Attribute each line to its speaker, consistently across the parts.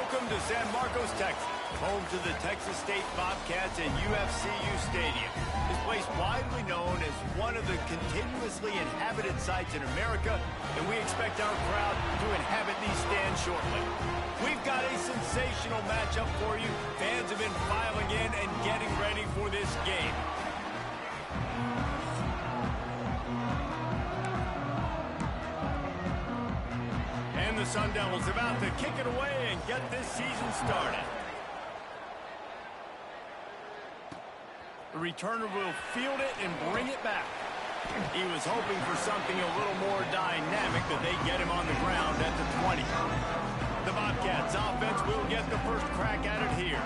Speaker 1: Welcome to San Marcos, Texas, home to the Texas State Bobcats and UFCU Stadium. This place widely known as one of the continuously inhabited sites in America, and we expect our crowd to inhabit these stands shortly. We've got a sensational matchup for you. Fans have been filing in and getting ready for this game. And the Sun Devils about to kick it away and get this season started. The returner will field it and bring it back. He was hoping for something a little more dynamic, but they get him on the ground at the 20. The Bobcats offense will get the first crack at it here.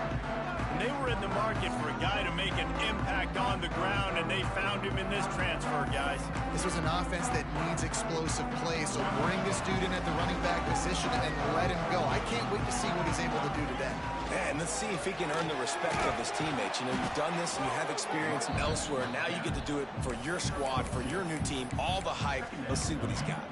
Speaker 1: And they were in the market for a guy to make an impact on the ground, and they found him in this transfer, guys.
Speaker 2: This was an offense that needs explosive play, so bring this dude in at the running back position and let him go. I can't wait to see what he's able to do today.
Speaker 3: And let's see if he can earn the respect of his teammates. You know, you've done this and you have experience elsewhere. Now you get to do it for your squad, for your new team, all the hype. Let's see what he's got.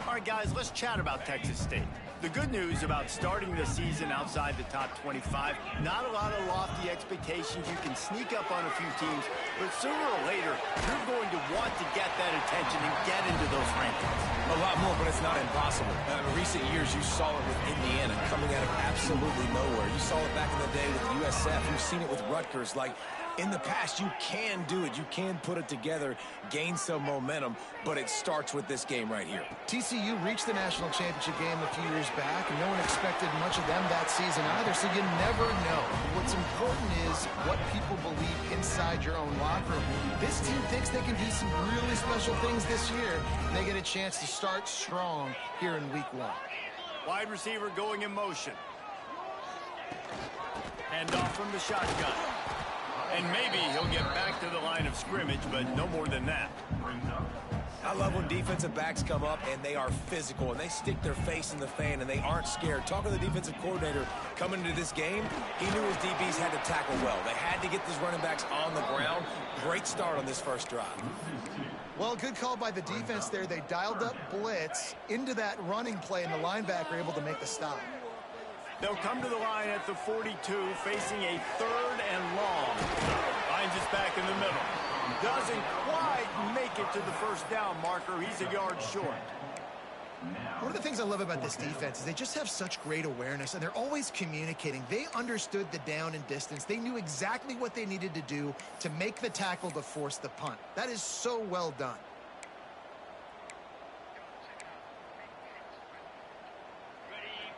Speaker 1: All right, guys, let's chat about Texas State. The good news about starting the season outside the top 25, not a lot of lofty expectations. You can sneak up on a few teams, but sooner or later, you're going to want to get that attention and get into those rankings.
Speaker 3: A lot more, but it's not impossible. In recent years, you saw it with Indiana coming out of absolutely nowhere. You saw it back in the day with USF. You've seen it with Rutgers. Like, in the past, you can do it. You can put it together, gain some momentum, but it starts with this game right here.
Speaker 2: TCU reached the national championship game a few years back, and no one expected much of them that season either, so you never know. What's important is what people believe inside your own locker room. This team thinks they can do some really special things this year, and they get a chance to start strong here in week 1.
Speaker 1: Wide receiver going in motion. Hand off from the shotgun. And maybe he'll get back to the line of scrimmage, but no more than that.
Speaker 3: I love when defensive backs come up and they are physical and they stick their face in the fan and they aren't scared. Talking to the defensive coordinator coming into this game, he knew his DBs had to tackle well. They had to get these running backs on the ground. Great start on this first drive.
Speaker 2: Well, good call by the defense there. They dialed up blitz into that running play, and the linebacker able to make the stop.
Speaker 1: They'll come to the line at the 42, facing a 3rd and long. Finds us back in the middle. Doesn't quite make it to the first down marker. He's a yard short.
Speaker 2: One of the things I love about this defense is they just have such great awareness, and they're always communicating. They understood the down and distance. They knew exactly what they needed to do to make the tackle to force the punt. That is so well done.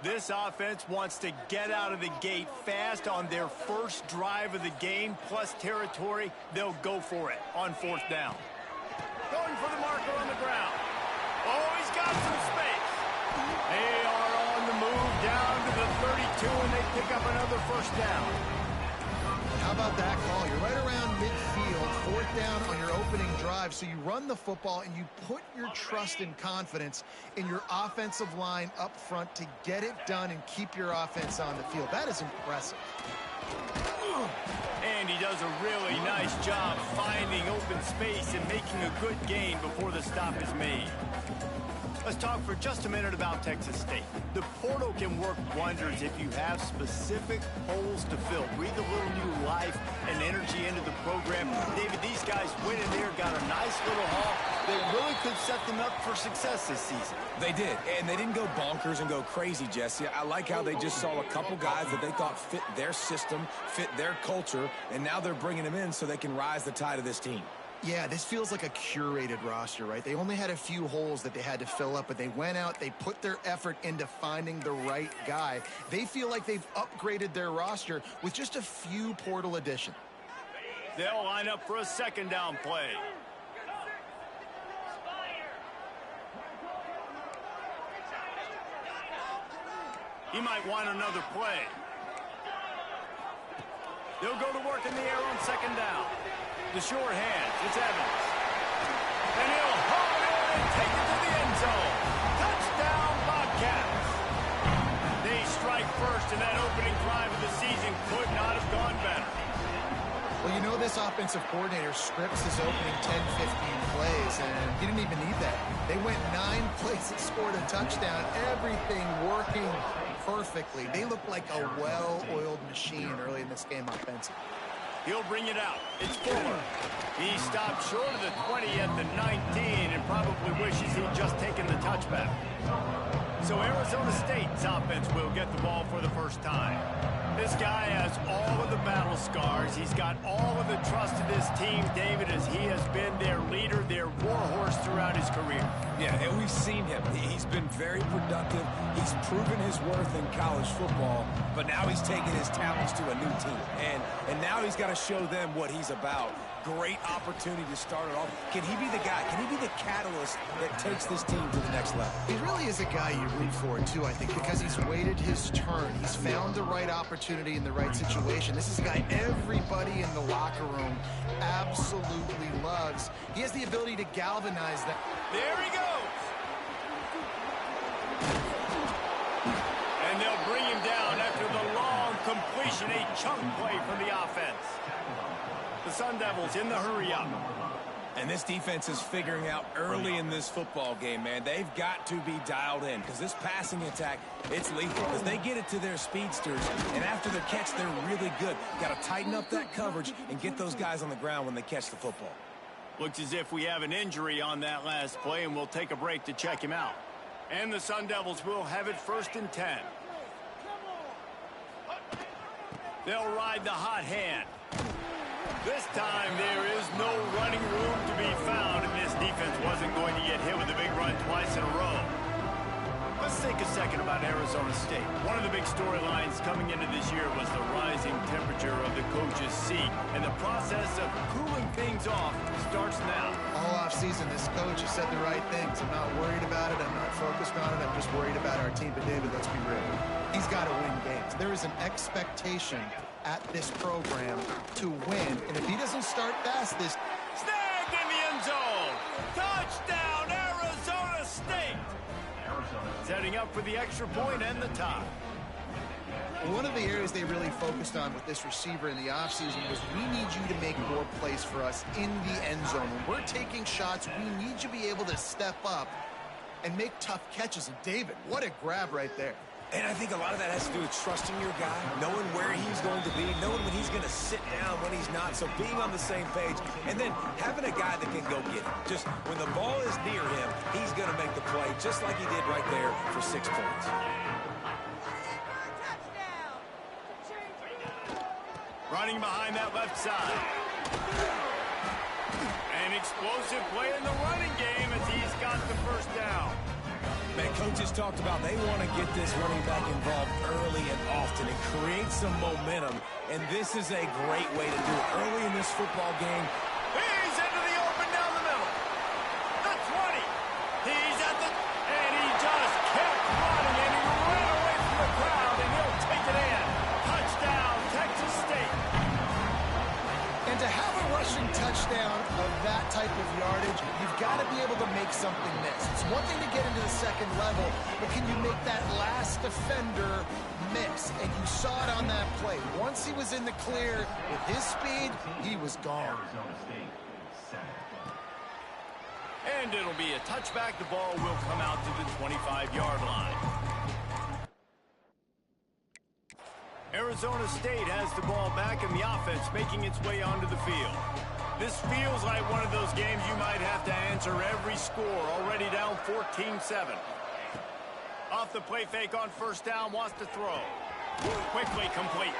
Speaker 1: This offense wants to get out of the gate fast on their first drive of the game, plus territory. They'll go for it on 4th down. Going for the marker on the ground. Oh, he's got some space. They are on the move down to the 32, and they pick up another first down.
Speaker 2: How about that call? You're right around midfield, 4th down on your opening drive, so you run the football and you put your trust and confidence in your offensive line up front to get it done and keep your offense on the field. That is impressive.
Speaker 1: And he does a really nice job finding open space and making a good gain before the stop is made. Let's talk for just a minute about Texas State. The portal can work wonders if you have specific holes to fill. Breathe a little new life and energy into the program. David, these guys went in there, got a nice little haul that really could set them up for success this season.
Speaker 3: They did, and they didn't go bonkers and go crazy, Jesse. I like how they just saw a couple guys that they thought fit their system, fit their culture, and now they're bringing them in so they can rise the tide of this team.
Speaker 2: Yeah, this feels like a curated roster, right? They only had a few holes that they had to fill up, but they went out, they put their effort into finding the right guy. They feel like they've upgraded their roster with just a few portal additions.
Speaker 1: They'll line up for a 2nd down play. He might want another play. They'll go to work in the air on 2nd down. The short hand, it's Evans. And he'll haul it in and take it to the end zone. Touchdown, Bobcats. They strike first, and that opening drive of the season could not have gone better.
Speaker 2: Well, you know this offensive coordinator scripts his opening 10, 15 plays, and he didn't even need that. They went 9 plays and scored a touchdown. Everything working perfectly. They look like a well-oiled machine early in this game offensively.
Speaker 1: He'll bring it out. It's Fuller. He stopped short of the 20 at the 19 and probably wishes he'd just taken the touchback. So Arizona State's offense will get the ball for the first time. This guy has all of the battle scars. He's got all of the trust of this team, David, as he has been their leader, their warhorse throughout his career.
Speaker 3: Yeah, and we've seen him. He's been very productive. He's proven his worth in college football, but now he's taking his talents to a new team. And now he's got to show them what he's about. Great opportunity to start it off. Can he be the guy? Can he be the catalyst that takes this team to the next level?
Speaker 2: He really is a guy you root for, too, I think, because he's waited his turn. He's found the right opportunity in the right situation. This is a guy everybody in the locker room absolutely loves. He has the ability to galvanize that.
Speaker 1: There he goes. And they'll bring him down after the long completion, a chunk play from the offense. The Sun Devils in the hurry-up.
Speaker 3: And this defense is figuring out early in this football game, man. They've got to be dialed in because this passing attack, it's lethal because they get it to their speedsters, and after the catch, they're really good. Got to tighten up that coverage and get those guys on the ground when they catch the football.
Speaker 1: Looks as if we have an injury on that last play, and we'll take a break to check him out. And the Sun Devils will have it 1st and 10. They'll ride the hot hand. This time, there is no running room to be found, and this defense wasn't going to get hit with a big run twice in a row. Let's think a second about Arizona State. One of the big storylines coming into this year was the rising temperature of the coach's seat, and the process of cooling things off starts now.
Speaker 2: All offseason, this coach has said the right things. I'm not worried about it. I'm not focused on it. I'm just worried about our team. But, David, let's be real. He's got to win games. There is an expectation at this program to win, and if he doesn't start fast this...
Speaker 1: Snagged in the end zone! Touchdown, Arizona State! Setting up for the extra point and the tie.
Speaker 2: One of the areas they really focused on with this receiver in the offseason was we need you to make more plays for us in the end zone. When we're taking shots, we need you to be able to step up and make tough catches. And David, what a grab right there.
Speaker 3: And I think a lot of that has to do with trusting your guy, knowing where he's going to be, knowing when he's going to sit down, when he's not. So being on the same page, and then having a guy that can go get it. Just when the ball is near him, he's going to make the play, just like he did right there for 6 points.
Speaker 1: Running behind that left side. An explosive play in the running game as he's got the first down.
Speaker 3: Man, coaches talked about they want to get this running back involved early and often and create some momentum, and this is a great way to do it early in this football game.
Speaker 1: He's into the open down the middle. The 20. He's at the... And he just kept running, and he ran away from the crowd, and he'll take it in. Touchdown, Texas State.
Speaker 2: And to have a rushing touchdown of that type of yardage, you've got to be able to make something miss. It's one thing to get into the second level, but can you make that last defender miss? And you saw it on that play. Once he was in the clear with his speed, he was gone.
Speaker 1: And it'll be a touchback. The ball will come out to the 25-yard line. Arizona State has the ball back and the offense making its way onto the field. This feels like one of those games you might have to answer every score, already down 14-7. Off the play fake on first down, wants to throw. Quickly complete.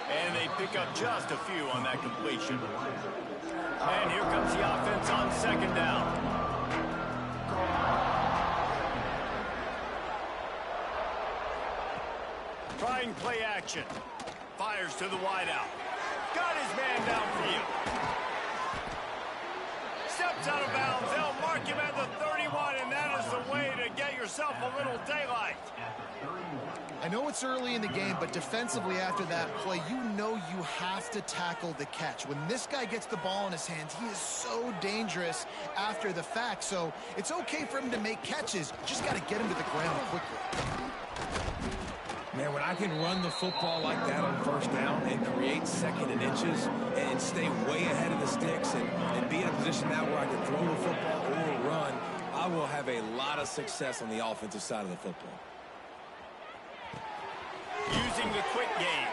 Speaker 1: And they pick up just a few on that completion. And here comes the offense on second down. Trying play action. Fires to the wideout. Got his man downfield. Steps out of bounds. They'll mark him at the 31, and that is the way to get yourself a little daylight.
Speaker 2: I know it's early in the game, but defensively after that play, you know you have to tackle the catch. When this guy gets the ball in his hands, he is so dangerous after the fact. So it's okay for him to make catches. You just got to get him to the ground quickly.
Speaker 3: Man, when I can run the football like that on first down and create second and inches and stay way ahead of the sticks and be in a position now where I can throw the football or run, I will have a lot of success on the offensive side of the football.
Speaker 1: quick gain.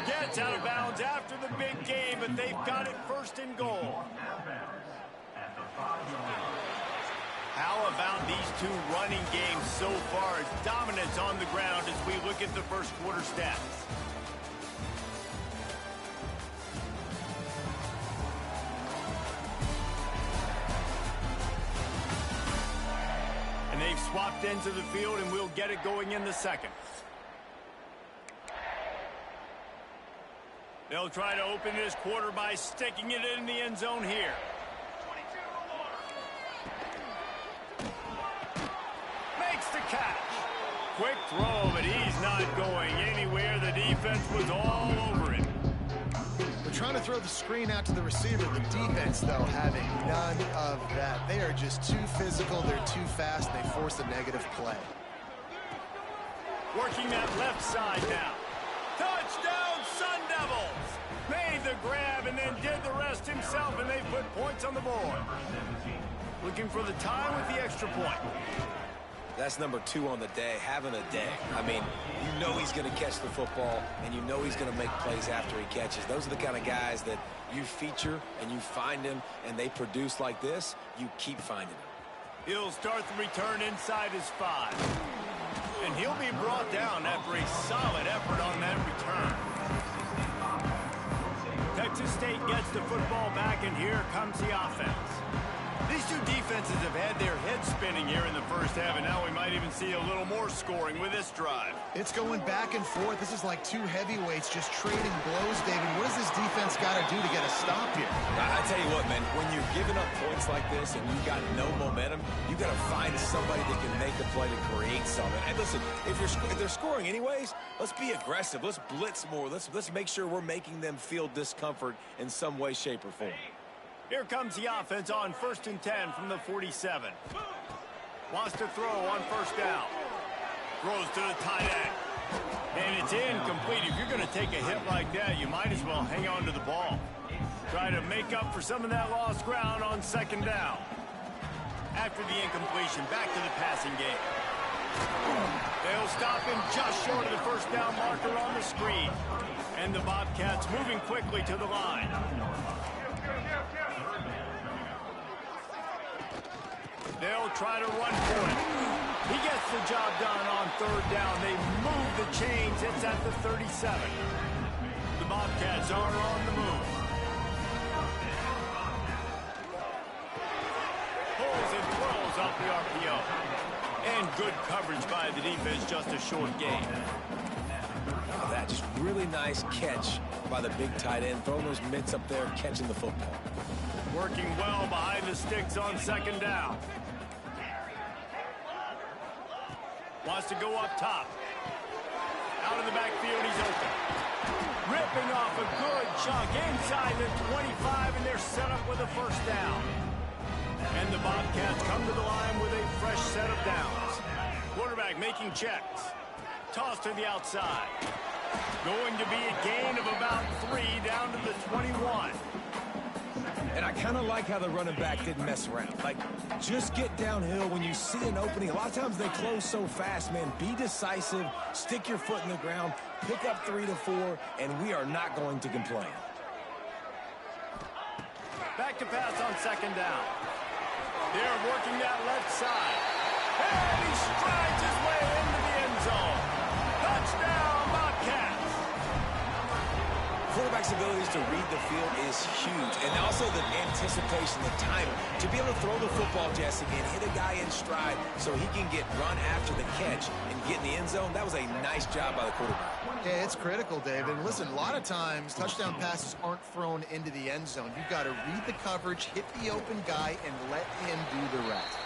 Speaker 1: Gets out of bounds after the big game, but they've got it first and goal. How about these two running games so far? Dominance on the ground as we look at the first quarter stats. And they've swapped ends of the field, and we'll get it going in the second. They'll try to open this quarter by sticking it in the end zone here. Makes the catch. Quick throw, but he's not going anywhere. The defense was all over it.
Speaker 2: They're trying to throw the screen out to the receiver. The defense, though, having none of that. They are just too physical. They're too fast. They force a negative play.
Speaker 1: Working that left side now. Touchdown, Sun Devils! Made the grab and then did the rest himself, and they put points on the board. Looking for the tie with the extra point.
Speaker 3: That's number 2 on the day, having a day. I mean, you know he's going to catch the football, and you know he's going to make plays after he catches. Those are the kind of guys that you feature and you find him, and they produce like this, you keep finding him.
Speaker 1: He'll start the return inside his 5. And he'll be brought down after a solid effort on that return. Texas State gets the football back, and here comes the offense. These two defenses have had their heads spinning here in the first half, and now we might even see a little more scoring with this drive.
Speaker 2: It's going back and forth. This is like two heavyweights just trading blows, David. What does this defense got to do to get a stop here?
Speaker 3: I tell you what, man, when you're giving up points like this and you got no momentum, you got to find somebody that can make a play to create something. And listen, if they're scoring anyways, let's be aggressive. Let's blitz more. Let's make sure we're making them feel discomfort in some way, shape, or form.
Speaker 1: Here comes the offense on 1st and 10 from the 47. Wants to throw on first down. Throws to the tight end. And it's incomplete. If you're going to take a hit like that, you might as well hang on to the ball. Try to make up for some of that lost ground on 2nd down. After the incompletion, back to the passing game. They'll stop him just short of the first down marker on the screen. And the Bobcats moving quickly to the line. They'll try to run for it. He gets the job done on 3rd down. They move the chains. It's at the 37. The Bobcats are on the move. Pulls and throws off the RPO. And good coverage by the defense, just a short gain.
Speaker 3: Look at that, just really nice catch by the big tight end. Throwing those mitts up there, catching the football.
Speaker 1: Working well behind the sticks on 2nd down. Wants to go up top. Out of the backfield, he's open. Ripping off a good chunk inside the 25, and they're set up with a first down. And the Bobcats come to the line with a fresh set of downs. Quarterback making checks. Toss to the outside. Going to be a gain of about 3 down to the 21.
Speaker 3: And I kind of like how the running back didn't mess around. Like, just get downhill when you see an opening. A lot of times they close so fast, man. Be decisive, stick your foot in the ground, pick up 3 to 4, and we are not going to complain.
Speaker 1: Back to pass on 2nd down. They're working that left side. And he strides his way into the end zone. Touchdown, Bobcats.
Speaker 3: Quarterback's abilities to read the field is huge. And also the anticipation, the timing. To be able to throw the football, Jesse, and hit a guy in stride so he can get run after the catch and get in the end zone, that was a nice job by the quarterback.
Speaker 2: Yeah, it's critical, David. And listen, a lot of times touchdown passes aren't thrown into the end zone. You've got to read the coverage, hit the open guy, and let him do the rest.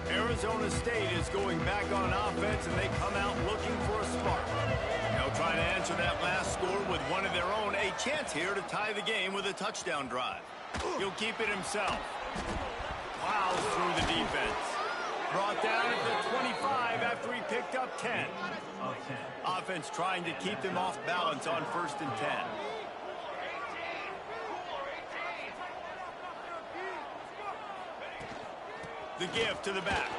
Speaker 1: Arizona State is going back on offense, and they come out looking for a spark. They'll try to answer that last score with one of their own. A chance here to tie the game with a touchdown drive. He'll keep it himself. Plows through the defense. Brought down at the 25 after he picked up 10. Offense trying to keep them off balance on 1st and 10. The give to the back.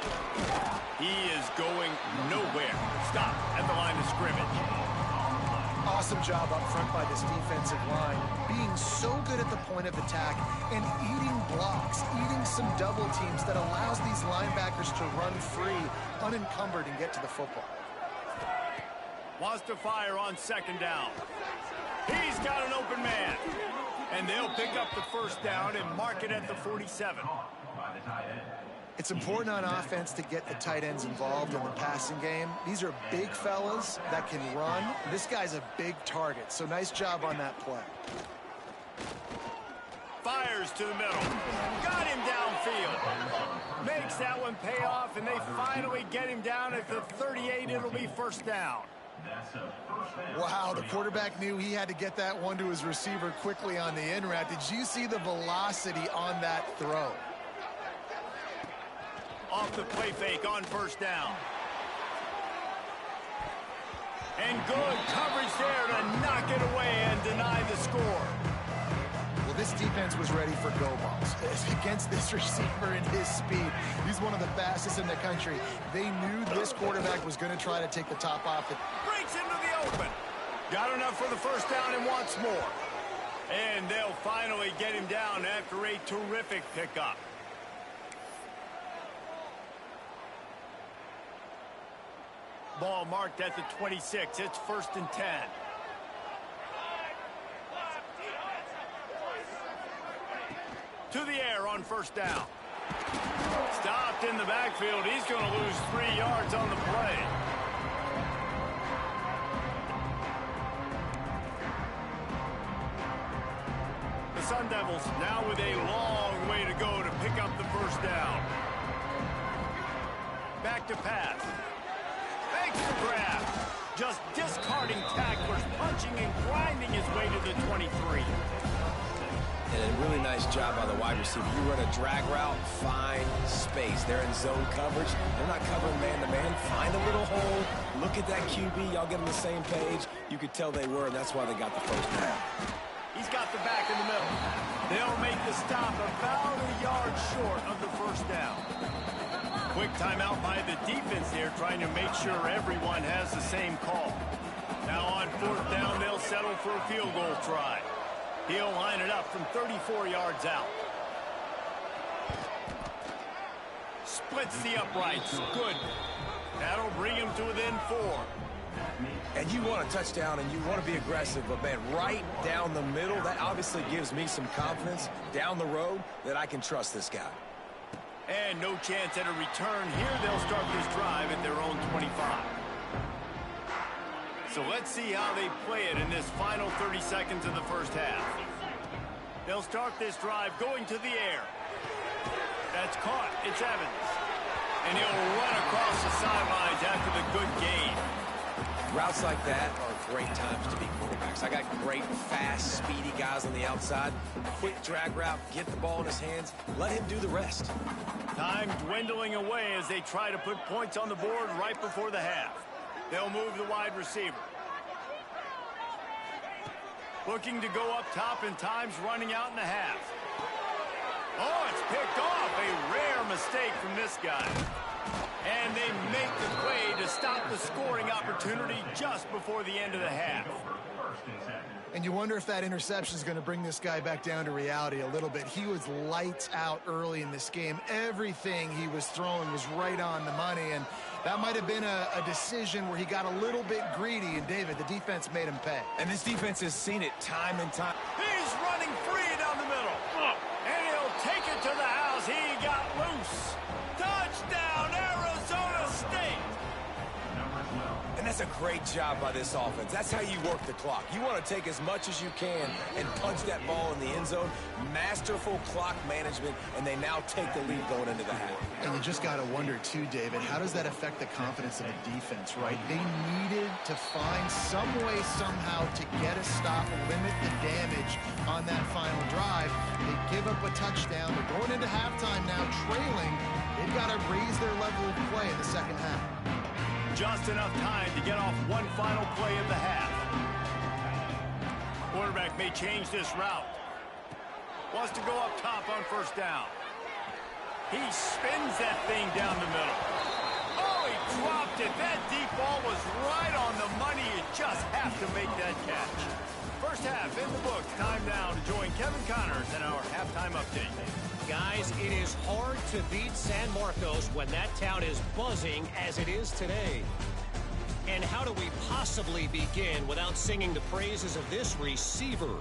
Speaker 1: He is going nowhere. Stop at the line of scrimmage.
Speaker 2: Awesome job up front by this defensive line, being so good at the point of attack and eating blocks, eating some double teams that allows these linebackers to run free, unencumbered, and get to the football.
Speaker 1: Wants to fire on second down. He's got an open man. And they'll pick up the first down and mark it at the 47.
Speaker 2: It's important on offense to get the tight ends involved in the passing game. These are big fellas that can run. This guy's a big target, so nice job on that play.
Speaker 1: Fires to the middle. Got him downfield. Makes that one pay off, and they finally get him down at the 38. It'll be first down.
Speaker 2: Wow, the quarterback knew he had to get that one to his receiver quickly on the in route. Did you see the velocity on that throw?
Speaker 1: Off the play fake on first down. And good coverage there to knock it away and deny the score.
Speaker 2: Well, this defense was ready for go balls. Against this receiver and his speed, he's one of the fastest in the country. They knew this quarterback was going to try to take the top off it.
Speaker 1: Breaks into the open. Got enough for the first down and wants more. And they'll finally get him down after a terrific pickup. Ball marked at the 26. It's first and 10. To the air on first down. Stopped in the backfield. He's going to lose 3 yards on the play. The Sun Devils now with a long way to go to pick up the first down. Back to pass. Makes the grab. Just discarding tacklers, punching and grinding his way to the 23.
Speaker 3: And a really nice job by the wide receiver. You run a drag route, find space. They're in zone coverage. They're not covering man-to-man. Find a little hole. Look at that QB. Y'all get on the same page. You could tell they were, and that's why they got the first down.
Speaker 1: He's got the back in the middle. They'll make the stop about a yard short of the first down. Quick timeout by the defense here, trying to make sure everyone has the same call. Now on fourth down, they'll settle for a field goal try. He'll line it up from 34 yards out. Splits the uprights. Good. That'll bring him to within 4.
Speaker 3: And you want a touchdown and you want to be aggressive, but man, right down the middle, that obviously gives me some confidence down the road that I can trust this guy.
Speaker 1: And no chance at a return here. They'll start this drive at their own 25. So let's see how they play it in this final 30 seconds of the first half. They'll start this drive going to the air. That's caught. It's Evans. And he'll run across the sidelines after the good gain.
Speaker 3: Routes like that are great times to be quarterbacks. I got great, fast, speedy guys on the outside. Quick drag route, get the ball in his hands, let him do the rest.
Speaker 1: Time dwindling away as they try to put points on the board right before the half. They'll move the wide receiver. Looking to go up top, and time's running out in the half. Oh, it's picked off. A rare mistake from this guy. And they make the play to stop the scoring opportunity just before the end of the half.
Speaker 2: And you wonder if that interception is going to bring this guy back down to reality a little bit. He was lights out early in this game. Everything he was throwing was right on the money, and that might have been a decision where he got a little bit greedy, and David, the defense made him pay.
Speaker 3: And this defense has seen it time and time.
Speaker 1: He's running free down the middle. And he'll take it to the house. He got loose. Touchdown, Arizona State.
Speaker 3: And that's a great job by this offense. That's how you work the clock. You want to take as much as you can and punch that ball in the end zone. Masterful clock management, and they now take the lead going into the half.
Speaker 2: And you just got to wonder, too, David, how does that affect the confidence of the defense, right? They needed to find some way, somehow, to get a stop and limit the damage on that final drive. They give up a touchdown. They're going into halftime now, trailing. They've got to raise their level of play in the second half.
Speaker 1: Just enough time to get off one final play of the half. Quarterback may change this route. Wants to go up top on first down. He spins that thing down the middle. Oh, he dropped it. That deep ball was right on the money. You just have to make that catch. First half in the books. Time now to join Kevin Connors in our halftime update.
Speaker 4: Guys, it is hard to beat San Marcos when that town is buzzing as it is today. And how do we possibly begin without singing the praises of this receiver?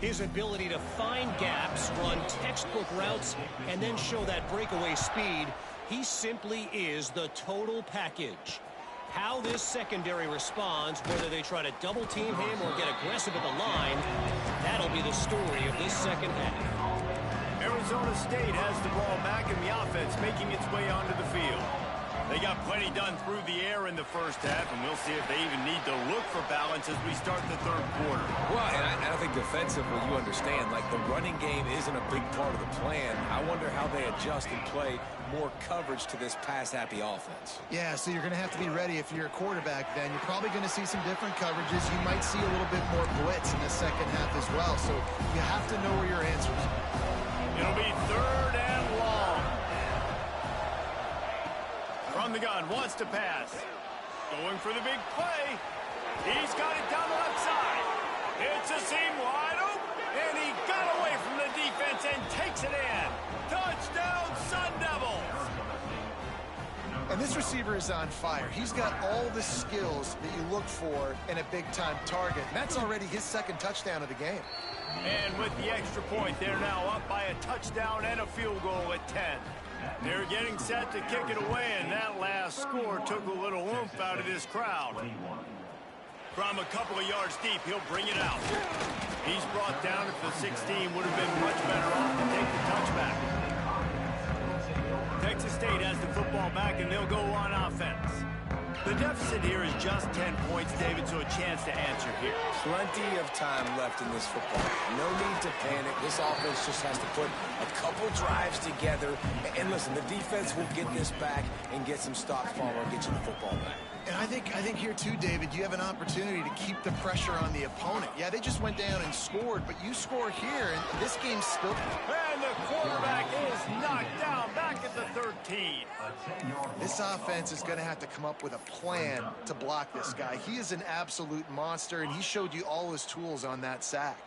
Speaker 4: His ability to find gaps, run textbook routes, and then show that breakaway speed. He simply is the total package. How this secondary responds, whether they try to double team him or get aggressive at the line, that'll be the story of this second half.
Speaker 1: Arizona State has the ball back in the offense, making its way onto the field. They got plenty done through the air in the first half, and we'll see if they even need to look for balance as we start the third quarter.
Speaker 3: Well, and I think defensively, you understand, like the running game isn't a big part of the plan. I wonder how they adjust and play more coverage to this pass-happy offense.
Speaker 2: Yeah, so you're going to have to be ready if you're a quarterback then. You're probably going to see some different coverages. You might see a little bit more blitz in the second half as well, so you have to know where your answers are.
Speaker 1: It'll be third and long. From the gun, wants to pass. Going for the big play. He's got it down the left side. It's a seam wide open. And he got away from the defense and takes it in. Touchdown, Sun Devils.
Speaker 2: And this receiver is on fire. He's got all the skills that you look for in a big-time target. And that's already his second touchdown of the game.
Speaker 1: And with the extra point, they're now up by a touchdown and a field goal at 10. They're getting set to kick it away, and that last score took a little oomph out of this crowd. From a couple of yards deep, he'll bring it out. He's brought down at the 16. Would have been much better off to take the touchback. Texas State has the football back, and they'll go on offense. The deficit here is just 10 points, David, so a chance to answer here.
Speaker 3: Plenty of time left in this football. No need to panic. This offense just has to put a couple drives together. And listen, the defense will get this back and get some stops, Palmer, and get you the football back.
Speaker 2: And I think here, too, David, you have an opportunity to keep the pressure on the opponent. Yeah, they just went down and scored, but you score here, and this game's still...
Speaker 1: And the quarterback is knocked down back at the 13.
Speaker 2: This offense is going to have to come up with a plan to block this guy. He is an absolute monster, and he showed you all his tools on that sack.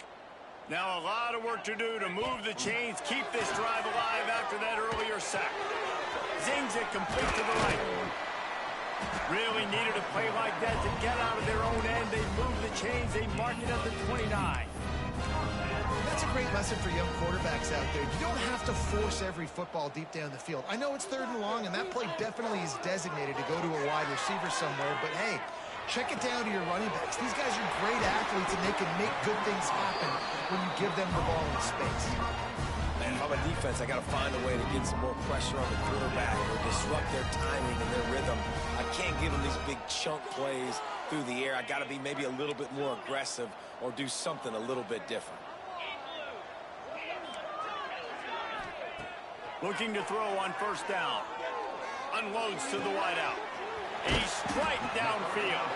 Speaker 1: Now a lot of work to do to move the chains, keep this drive alive after that earlier sack. Zings it complete to the right. Really needed a play like that to get out of their own end. They move the chains. They mark it at the 29.
Speaker 2: That's a great lesson for young quarterbacks out there. You don't have to force every football deep down the field. I know it's third and long, and that play definitely is designated to go to a wide receiver somewhere, but hey, check it down to your running backs. These guys are great athletes, and they can make good things happen when you give them the ball in space.
Speaker 3: And if I'm a defense, I got to find a way to get some more pressure on the quarterback or disrupt their timing and their rhythm. I can't give them these big chunk plays through the air. I got to be maybe a little bit more aggressive or do something a little bit different.
Speaker 1: Looking to throw on first down. Unloads to the wideout. A strike downfield.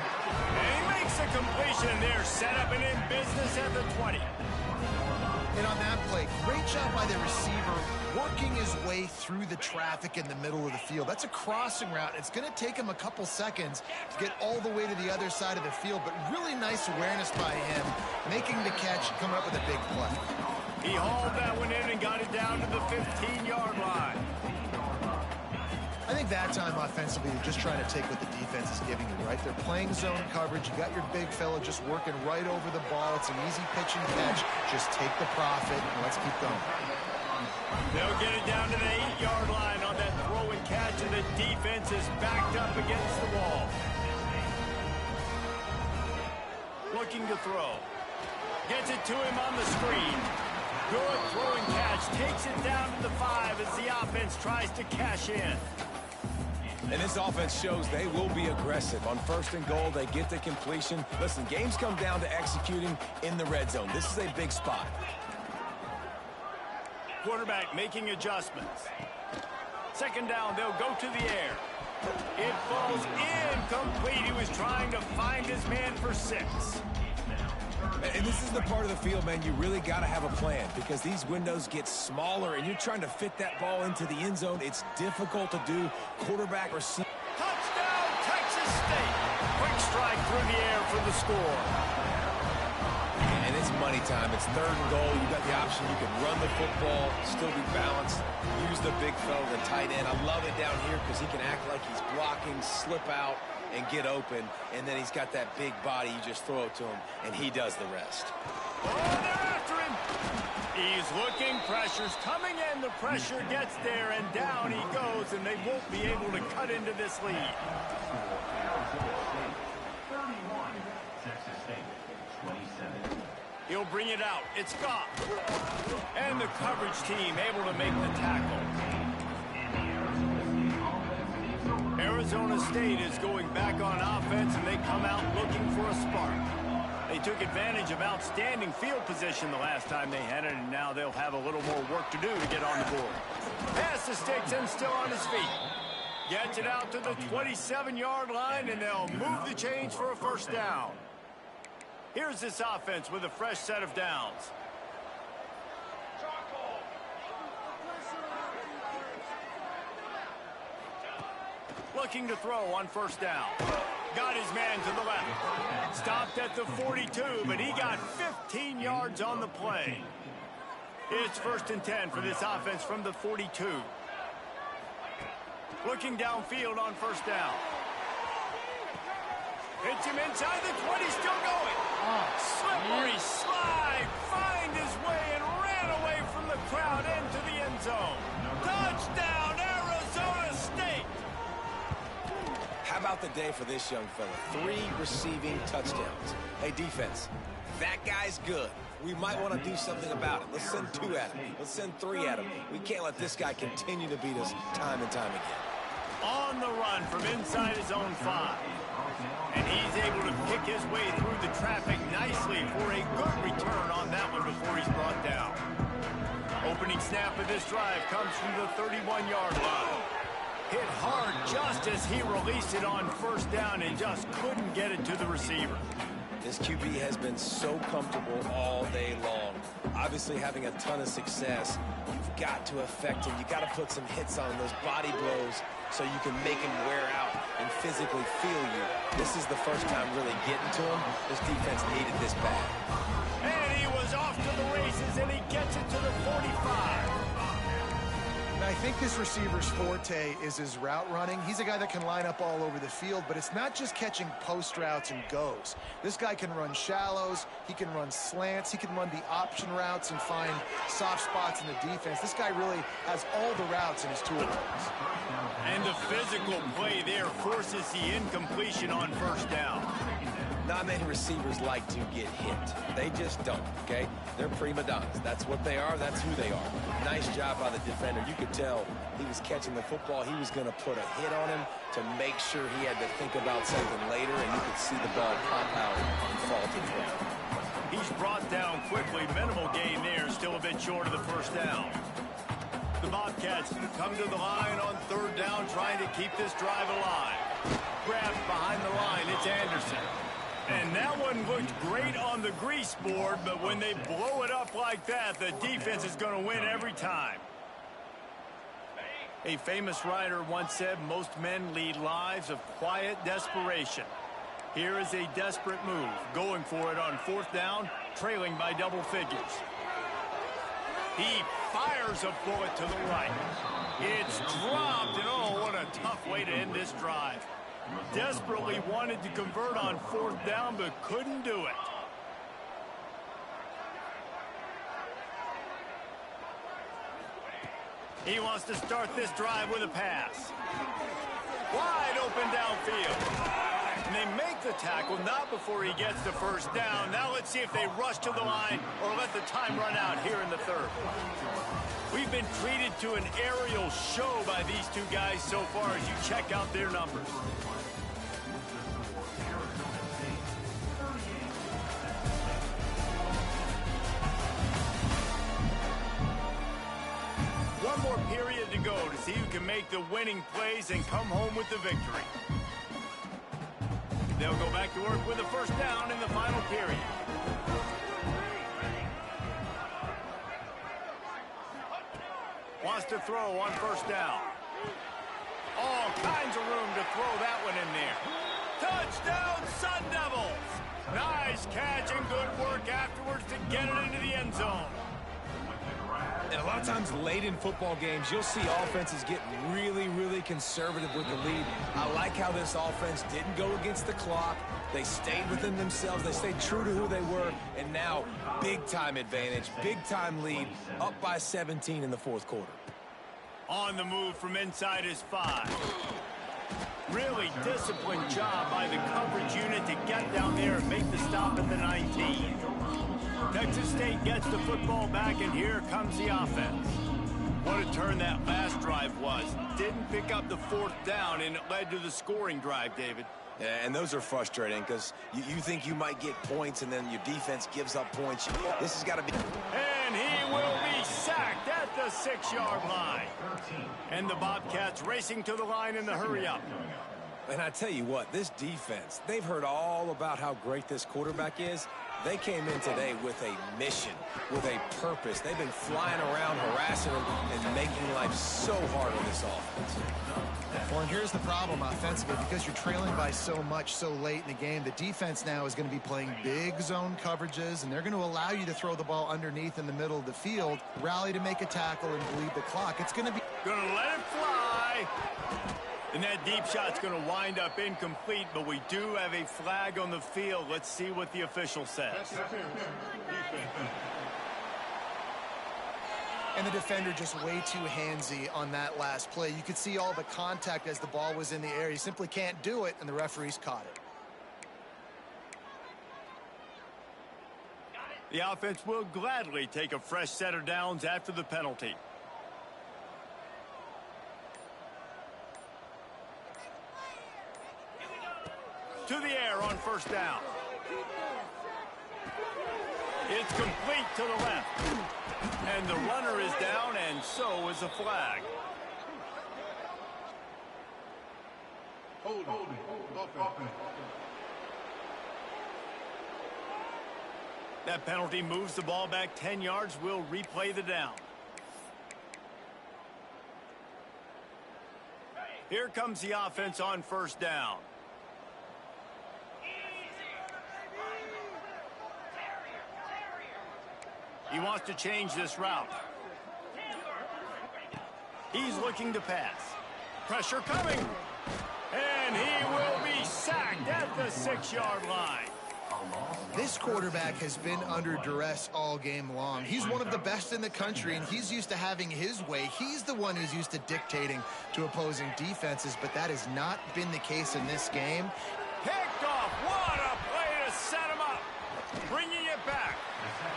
Speaker 1: And he makes a completion there. Set up and in business at the 20.
Speaker 2: And on that play, great job by the receiver working his way through the traffic in the middle of the field. That's a crossing route. It's going to take him a couple seconds to get all the way to the other side of the field, but really nice awareness by him, making the catch, coming up with a big play.
Speaker 1: He hauled that one in and got it down to the 15-yard line.
Speaker 2: I think that time offensively, you're just trying to take what the defense is giving you, right? They're playing zone coverage. You got your big fella just working right over the ball. It's an easy pitch and catch. Just take the profit and let's keep going.
Speaker 1: They'll get it down to the 8-yard line on that throw and catch, and the defense is backed up against the wall. Looking to throw. Gets it to him on the screen. Good throw and catch. Takes it down to the 5 as the offense tries to cash in.
Speaker 3: And this offense shows they will be aggressive. On first and goal, they get the completion. Listen, games come down to executing in the red zone. This is a big spot.
Speaker 1: Quarterback making adjustments. Second down, they'll go to the air. It falls incomplete. He was trying to find his man for 6.
Speaker 3: And this is the part of the field, man, you really got to have a plan because these windows get smaller and you're trying to fit that ball into the end zone. It's difficult to do. Quarterback or
Speaker 1: touchdown, Texas State. Quick strike through the air for the score.
Speaker 3: And it's money time. It's 3rd and goal. You got the option. You can run the football, still be balanced, use the big fella, the tight end. I love it down here because he can act like he's blocking, slip out, and get open. And then he's got that big body. You just throw it to him, and he does the rest.
Speaker 1: Oh, they're after him. He's looking. Pressure's coming in. The pressure gets there, and down he goes, and they won't be able to cut into this lead. He'll bring it out. It's Scott. And the coverage team able to make the tackle. Arizona State is going back on offense, and they come out looking for a spark. They took advantage of outstanding field position the last time they had it, and now they'll have a little more work to do to get on the board. Pass to Sticks, still on his feet. Gets it out to the 27-yard line, and they'll move the chains for a first down. Here's this offense with a fresh set of downs. Looking to throw on first down. Got his man to the left. Stopped at the 42, but he got 15 yards on the play. It's 1st and 10 for this offense from the 42. Looking downfield on first down. Hits him inside the 20, still going. Slippery slide, find his way and ran away from the crowd into the end zone. Touchdown, Arizona State.
Speaker 3: How about the day for this young fella? 3 receiving touchdowns. Hey, defense, that guy's good. We might want to do something about it. Let's send 2 at him. Let's send 3 at him. We can't let this guy continue to beat us time and time again.
Speaker 1: On the run from inside his own 5. And he's able to pick his way through the traffic nicely for a good return on that one before he's brought down. Opening snap of this drive comes from the 31-yard line. Hit hard just as he released it on first down and just couldn't get it to the receiver.
Speaker 3: This QB has been so comfortable all day long. Obviously having a ton of success. You've got to affect him. You've got to put some hits on those body blows so you can make him wear out and physically feel you. This is the first time really getting to him. This defense needed this bad.
Speaker 1: And he was off to the races, and he gets it to the 45.
Speaker 2: I think this receiver's forte is his route running. He's a guy that can line up all over the field, but it's not just catching post routes and goes. This guy can run shallows, he can run slants, he can run the option routes and find soft spots in the defense. This guy really has all the routes in his toolbox.
Speaker 1: And the physical play there forces the incompletion on first down.
Speaker 3: Not many receivers like to get hit. They just don't, okay? They're prima donnas. That's what they are. That's who they are. Nice job by the defender. You could tell he was catching the football. He was going to put a hit on him to make sure he had to think about something later, and you could see the ball pop out and fall to the ground.
Speaker 1: He's brought down quickly. Minimal gain there. Still a bit short of the first down. The Bobcats come to the line on 3rd down, trying to keep this drive alive. Grabbed behind the line. It's Anderson. And that one looked great on the grease board, but when they blow it up like that, the defense is going to win every time. A famous writer once said, most men lead lives of quiet desperation. Here is a desperate move, going for it on 4th down, trailing by double figures. He fires a bullet to the right. It's dropped, and oh, what a tough way to end this drive. Desperately wanted to convert on 4th down, but couldn't do it. He wants to start this drive with a pass. Wide open downfield. And they make the tackle, not before he gets the first down. Now let's see if they rush to the line or let the time run out here in the 3rd. We've been treated to an aerial show by these 2 guys so far as you check out their numbers. One more period to go to see who can make the winning plays and come home with the victory. They'll go back to work with a first down in the final period. has to throw on first down. All kinds of room to throw that one in there. Touchdown, Sun Devils! Nice catch and good work afterwards to get it into the end zone.
Speaker 3: And a lot of times late in football games, you'll see offenses get really, really conservative with the lead. I like how this offense didn't go against the clock. They stayed within themselves. They stayed true to who they were. And now, big-time advantage, big-time lead, up by 17 in the fourth quarter.
Speaker 1: On the move from inside his 5. Really disciplined job by the coverage unit to get down there and make the stop at the 19. Texas State gets the football back, and here comes the offense. What a turn that last drive was. Didn't pick up the fourth down, and it led to the scoring drive, David.
Speaker 3: Yeah, and those are frustrating because you think you might get points, and then your defense gives up points. This has got to be...
Speaker 1: And he will be sacked at the 6-yard line. And the Bobcats racing to the line in the hurry-up.
Speaker 3: And I tell you what, this defense, they've heard all about how great this quarterback is. They came in today with a mission, with a purpose. They've been flying around, harassing them, and making life so hard on this offense.
Speaker 2: Well, and here's the problem offensively. Because you're trailing by so much so late in the game, the defense now is going to be playing big zone coverages, and they're going to allow you to throw the ball underneath in the middle of the field, rally to make a tackle, and bleed the clock. It's going to be...
Speaker 1: Going to let it fly. And that deep shot's going to wind up incomplete, but we do have a flag on the field. Let's see what the official says.
Speaker 2: And the defender just way too handsy on that last play. You could see all the contact as the ball was in the air. You simply can't do it, and the referees caught it.
Speaker 1: The offense will gladly take a fresh set of downs after the penalty. To the air on first down. It's complete to the left. And the runner is down, and so is the flag. That penalty moves the ball back 10 yards. We'll replay the down. Here comes the offense on first down. He wants to change this route. He's looking to pass. Pressure coming. And he will be sacked at the 6-yard line.
Speaker 2: This quarterback has been under duress all game long. He's one of the best in the country, and he's used to having his way. He's the one who's used to dictating to opposing defenses, but that has not been the case in this game.
Speaker 1: Picked off. What a play to set him up. Bringing it back.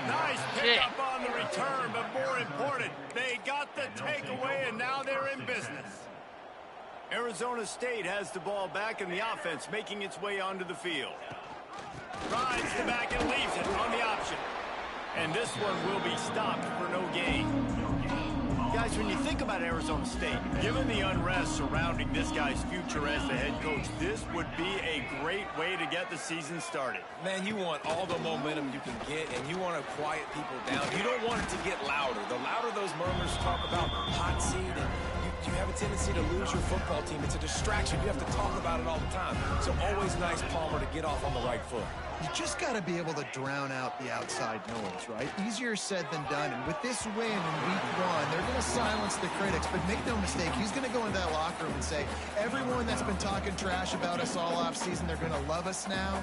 Speaker 1: Nice pickup on the return, but more important, they got the takeaway, and now they're in business. Arizona State has the ball back, and the offense making its way onto the field. Rides the back and leaves it on the option. And this one will be stopped for no gain. Guys, when you think about Arizona State, given the unrest surrounding this guy's future as the head coach, this would be a great way to get the season started.
Speaker 3: Man, you want all the momentum you can get, and you want to quiet people down. You don't want it to get louder. The louder those murmurs talk about hot seat, and you have a tendency to lose your football team. It's a distraction. You have to talk about it all the time. So always nice, Palmer, to get off on the right foot.
Speaker 2: You just got to be able to drown out the outside noise, right? Easier said than done. And with this win in week 1, they're going to silence the critics. But make no mistake, he's going to go into that locker room and say, everyone that's been talking trash about us all offseason, they're going to love us now.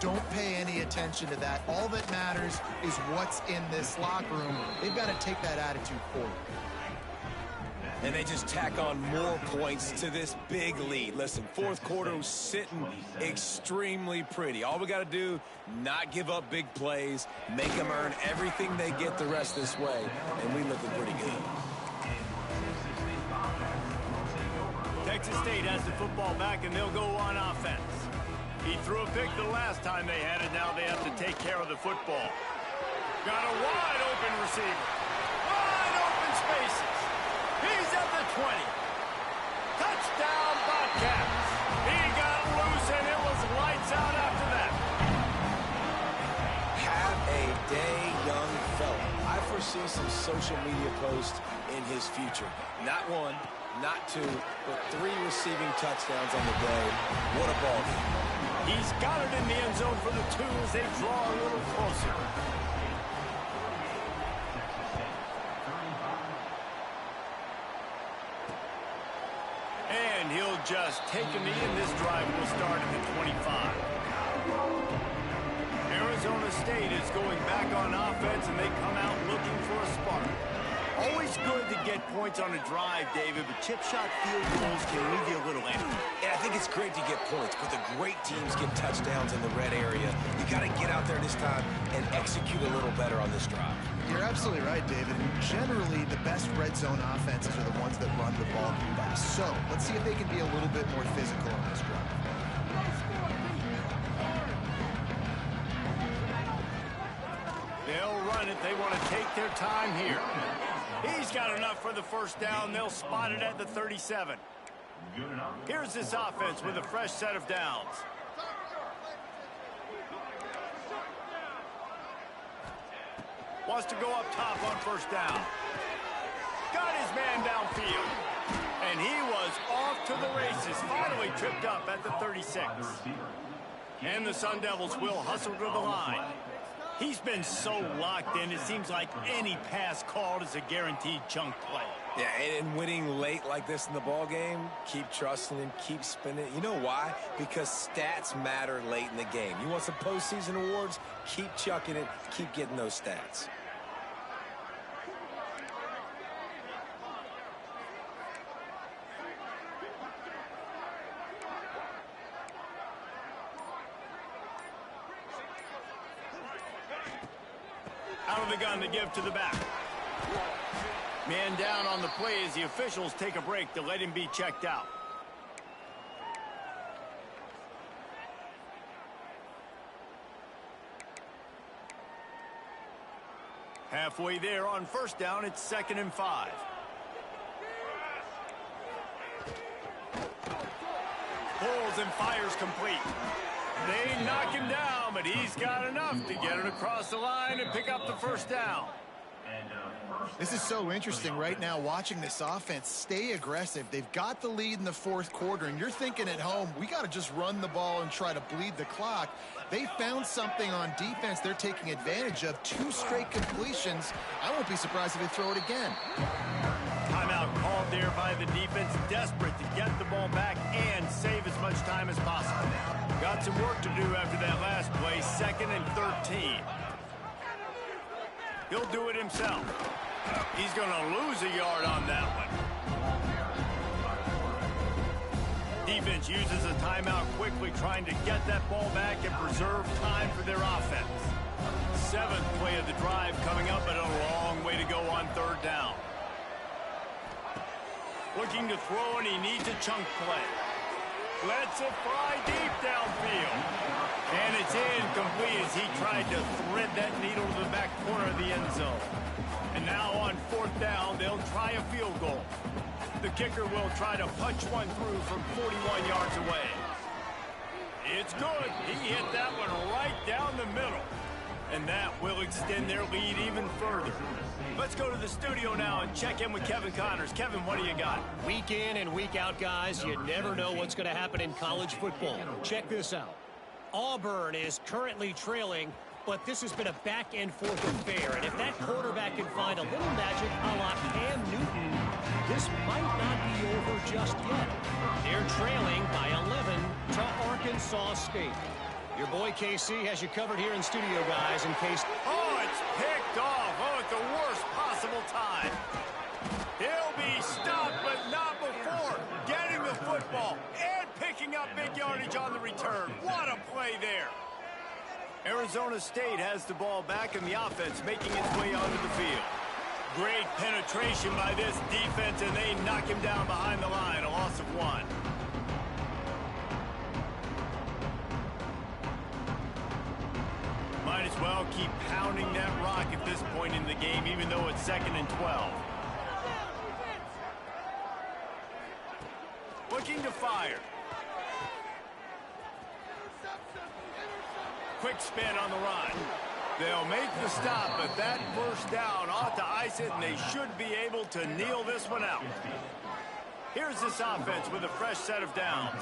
Speaker 2: Don't pay any attention to that. All that matters is what's in this locker room. They've got to take that attitude forward.
Speaker 3: And they just tack on more points to this big lead. Listen, fourth quarter was sitting extremely pretty. All we got to do, not give up big plays, make them earn everything they get the rest this way, and we looking pretty good.
Speaker 1: Texas State has the football back, and they'll go on offense. He threw a pick the last time they had it. Now they have to take care of the football. Got a wide open receiver. Wide open spaces. He's at the 20. Touchdown, Bobcats. He got loose, and it was lights out after that.
Speaker 3: Have a day, young fella. I foresee some social media posts in his future. Not one, not two, but 3 receiving touchdowns on the day. What a ball game.
Speaker 1: He's got it in the end zone for the 2 as they draw a little closer. And he'll just take a knee, and this drive will start at the 25. Arizona State is going back on offense, and they come out looking for a spark. Always good to get points on a drive, David, but chip shot field goals can leave you a little empty.
Speaker 3: And I think it's great to get points, but the great teams get touchdowns in the red area. You got to get out there this time and execute a little better on this drive.
Speaker 2: You're absolutely right, David. Generally, the best red zone offenses are the ones that run the ball the best. So let's see if they can be a little bit more physical on this drive.
Speaker 1: They'll run it. They want to take their time here. He's got enough for the first down. They'll spot it at the 37. Here's this offense with a fresh set of downs. Wants to go up top on first down. Got his man downfield. And he was off to the races. Finally tripped up at the 36. And the Sun Devils will hustle to the line. He's been so locked in, it seems like any pass called is a guaranteed chunk play.
Speaker 3: Yeah, and winning late like this in the ball game, keep trusting him, keep spinning. You know why? Because stats matter late in the game. You want some postseason awards? Keep chucking it, keep getting those stats.
Speaker 1: Out of the gun to give to the back. Man down on the play as the officials take a break to let him be checked out. Halfway there on first down, it's 2nd and 5. Pulls and fires complete. They knock him down, but he's got enough to get it across the line and pick up the first down.
Speaker 2: This is so interesting right now, watching this offense stay aggressive. They've got the lead in the 4th quarter, and you're thinking at home, we got to just run the ball and try to bleed the clock. They found something on defense they're taking advantage of. 2 straight completions. I won't be surprised if they throw it again.
Speaker 1: Timeout called there by the defense, desperate to get the ball back and save as much time as possible. Got some work to do after that last play, 2nd and 13. He'll do it himself. He's going to lose a yard on that one. Defense uses a timeout quickly, trying to get that ball back and preserve time for their offense. 7th play of the drive coming up, but a long way to go on 3rd down. Looking to throw, and he needs a chunk play. Lets it fly deep downfield. And it's incomplete as he tried to thread that needle to the back corner of the end zone. And now on 4th down, they'll try a field goal. The kicker will try to punch one through from 41 yards away. It's good. He hit that one right down the middle. And that will extend their lead even further. Let's go to the studio now and check in with Kevin Connors. Kevin, what do you got?
Speaker 4: Week in and week out, guys, you never know what's going to happen in college football. Check this out. Auburn is currently trailing, but this has been a back-and-forth affair. And if that quarterback can find a little magic a la Cam Newton, this might not be over just yet. They're trailing by 11 to Arkansas State. Your boy KC has you covered here in studio, guys, in case...
Speaker 1: Oh, it's picked off. Oh, at the worst possible time. He'll be stopped, but not before getting the football and picking up big yardage on the return. What a play there. Arizona State has the ball back, and the offense making its way onto the field. Great penetration by this defense, and they knock him down behind the line, a loss of 1. Might as well keep pounding that rock at this point in the game, even though it's 2nd and 12. Looking to fire. Quick spin on the run. They'll make the stop, but that first down ought to slice it, and they should be able to kneel this one out. Here's this offense with a fresh set of downs.